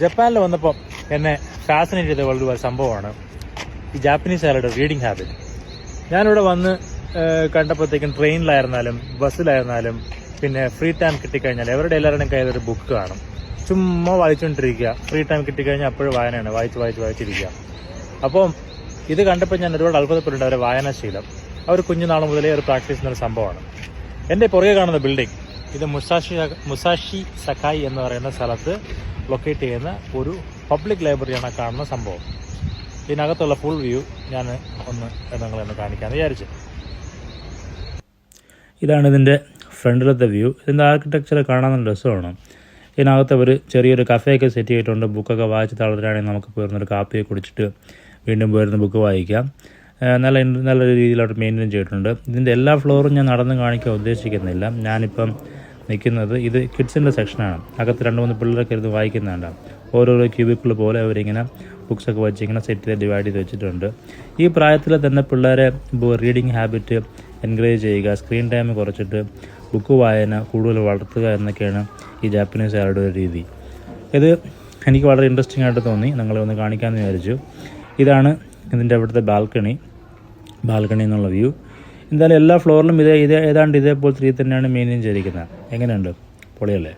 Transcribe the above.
ജപ്പാനിൽ വന്നപ്പോൾ എന്നെ ഫാസിനേറ്റ് ചെയ്ത വളരെ സംഭവമാണ് ഈ ജാപ്പനീസ് ആരുടെ റീഡിങ് ഹാബിറ്റ്. ഞാനിവിടെ വന്ന് കണ്ടപ്പോഴത്തേക്കും ട്രെയിനിലായിരുന്നാലും ബസ്സിലായിരുന്നാലും പിന്നെ ഫ്രീ ടൈം കിട്ടിക്കഴിഞ്ഞാൽ അവരുടെ എല്ലാവരുടെയും കയ്യിലൊരു ബുക്ക് കാണും. ചുമ്മാ വായിച്ചുകൊണ്ടിരിക്കുക. ഫ്രീ ടൈം കിട്ടിക്കഴിഞ്ഞാൽ അപ്പോഴും വായനയാണ്, വായിച്ചിരിക്കുക. അപ്പോൾ ഇത് കണ്ടപ്പോൾ ഞാൻ ഒരുപാട് അത്ഭുതപ്പെട്ടിട്ടുണ്ട് അവരുടെ വായനാശീലം. അവർ കുഞ്ഞുനാൾ മുതലേ ഒരു പ്രാക്ടീസ് ചെയ്യുന്നൊരു സംഭവമാണ്. എൻ്റെ പുറകെ കാണുന്ന ബിൽഡിംഗ് ഇത് മുസാഷി സക്കായി എന്ന് പറയുന്ന സ്ഥലത്ത് ലൊക്കേറ്റ് ചെയ്യുന്ന ഒരു പബ്ലിക് ലൈബ്രറിയാണ് കാണുന്ന സംഭവം. ഇതിനകത്തുള്ള ഫുൾ വ്യൂ ഞാൻ നിങ്ങളെന്ന് കാണിക്കാമെന്ന് വിചാരിച്ചു. ഇതാണ് ഇതിൻ്റെ ഫ്രണ്ടിലത്തെ വ്യൂ. ഇതിൻ്റെ ആർക്കിടെക്ചർ കാണാൻ രസമാണ്. ഇതിനകത്ത് അവർ ചെറിയൊരു കഫേയൊക്കെ സെറ്റ് ചെയ്തിട്ടുണ്ട്. ബുക്കൊക്കെ വായിച്ച് തളരുകയാണെങ്കിൽ നമുക്ക് പോയിരുന്നൊരു കാപ്പിയൊക്കെ കുടിച്ചിട്ട് വീണ്ടും പോയിരുന്ന ബുക്ക് വായിക്കാം. നല്ല രീതിയിലോട്ട് മെയിൻറ്റെയിൻ ചെയ്തിട്ടുണ്ട്. ഇതിൻ്റെ എല്ലാ ഫ്ലോറും ഞാൻ നടന്ന് കാണിക്കാൻ ഉദ്ദേശിക്കുന്നില്ല. ഞാനിപ്പം നിൽക്കുന്നത് ഇത് കിഡ്സിൻ്റെ സെക്ഷനാണ്. അകത്ത് 2-3 പിള്ളേരൊക്കെ ഇരുന്ന് വായിക്കുന്നുണ്ട്. ഓരോരോ ക്യൂബിക്കിൾ പോലെ അവരിങ്ങനെ ബുക്സൊക്കെ വെച്ച് ഇങ്ങനെ സെറ്റ് ചെയ്ത് ഡിവൈഡ് ചെയ്ത് വെച്ചിട്ടുണ്ട്. ഈ പ്രായത്തിൽ തന്നെ പിള്ളേരെ റീഡിങ് ഹാബിറ്റ് എൻകറേജ് ചെയ്യുക, സ്ക്രീൻ ടൈം കുറച്ചിട്ട് ബുക്ക് വായന കൂടുതൽ വളർത്തുക എന്നൊക്കെയാണ് ഈ ജാപ്പനീസുകാരുടെ ഒരു രീതി. ഇത് എനിക്ക് വളരെ ഇൻട്രസ്റ്റിംഗ് ആയിട്ട് തോന്നി. നിങ്ങളെ ഒന്ന് കാണിക്കാമെന്ന് വിചാരിച്ചു. ഇതാണ് ഇതിൻ്റെ അവിടുത്തെ ബാൽക്കണി എന്നുള്ള വ്യൂ. എന്തായാലും എല്ലാ ഫ്ലോറിലും ഏതാണ്ട് ഇതേപോലത്തെ രീതി തന്നെയാണ് മെയിൻറ്റെയിൻ ചെയ്തിരിക്കുന്നത്. എങ്ങനെയുണ്ട്? പൊളിയല്ലേ?